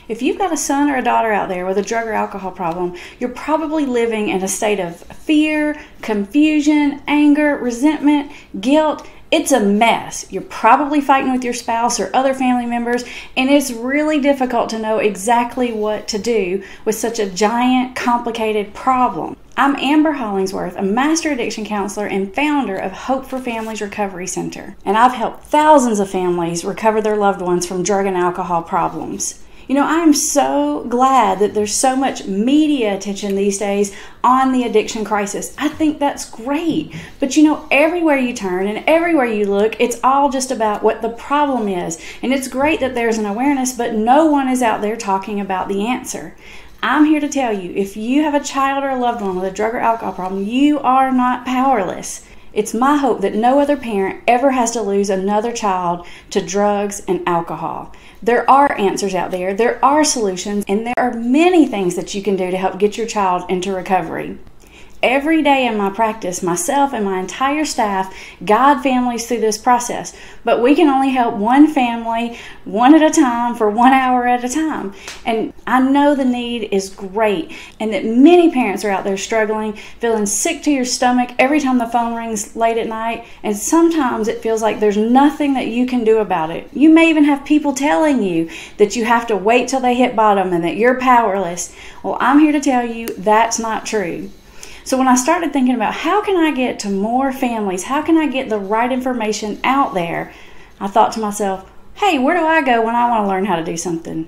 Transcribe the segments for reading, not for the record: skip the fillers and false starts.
If you've got a son or a daughter out there with a drug or alcohol problem, you're probably living in a state of fear, confusion, anger, resentment, guilt. It's a mess. You're probably fighting with your spouse or other family members, and it's really difficult to know exactly what to do with such a giant, complicated problem. I'm Amber Hollingsworth, a master addiction counselor and founder of Hope for Families Recovery Center, and I've helped thousands of families recover their loved ones from drug and alcohol problems. You know, I'm so glad that there's so much media attention these days on the addiction crisis. I think that's great. But you know, everywhere you turn and everywhere you look, it's all just about what the problem is. And it's great that there's an awareness, but no one is out there talking about the answer. I'm here to tell you, if you have a child or a loved one with a drug or alcohol problem, you are not powerless. It's my hope that no other parent ever has to lose another child to drugs and alcohol. There are answers out there, there are solutions, and there are many things that you can do to help get your child into recovery. Every day in my practice, myself and my entire staff guide families through this process, but we can only help one family, one at a time, for 1 hour at a time. And I know the need is great, and that many parents are out there struggling, feeling sick to your stomach every time the phone rings late at night, and sometimes it feels like there's nothing that you can do about it. You may even have people telling you that you have to wait till they hit bottom and that you're powerless. Well, I'm here to tell you that's not true. So when I started thinking about how can I get to more families, how can I get the right information out there, I thought to myself, hey, where do I go when I want to learn how to do something?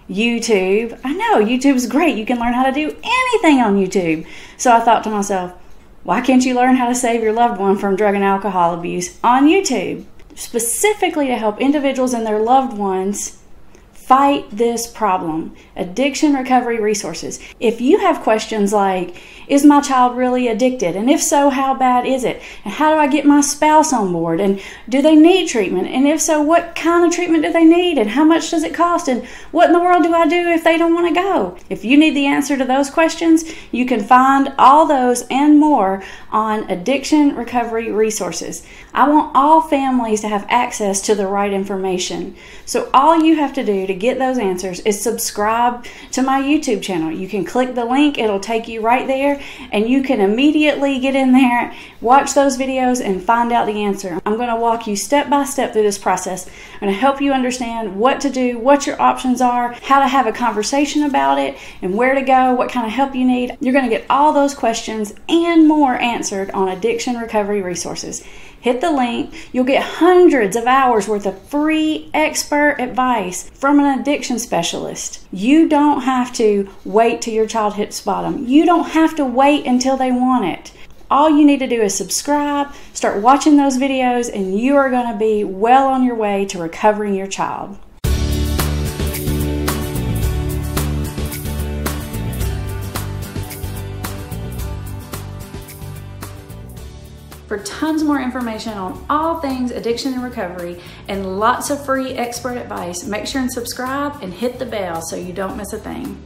YouTube. I know, YouTube's great. You can learn how to do anything on YouTube. So I thought to myself, why can't you learn how to save your loved one from drug and alcohol abuse on YouTube? Specifically to help individuals and their loved ones fight this problem. Addiction recovery resources. If you have questions like, is my child really addicted? And if so, how bad is it? And how do I get my spouse on board? And do they need treatment? And if so, what kind of treatment do they need? And how much does it cost? And what in the world do I do if they don't want to go? If you need the answer to those questions, you can find all those and more on Addiction Recovery Resources. I want all families to have access to the right information. So all you have to do to get those answers is subscribe to my YouTube channel. You can click the link, it'll take you right there, and you can immediately get in there, watch those videos, and find out the answer. I'm going to walk you step by step through this process. I'm going to help you understand what to do, what your options are, how to have a conversation about it, and where to go, what kind of help you need. You're going to get all those questions and more answered on Addiction Recovery Resources. Hit the link. You'll get hundreds of hours worth of free expert advice from an addiction specialist. You don't have to wait till your child hits bottom. You don't have to wait until they want it. All you need to do is subscribe, start watching those videos, and you are going to be well on your way to recovering your child. For tons more information on all things addiction and recovery and lots of free expert advice, make sure and subscribe and hit the bell so you don't miss a thing.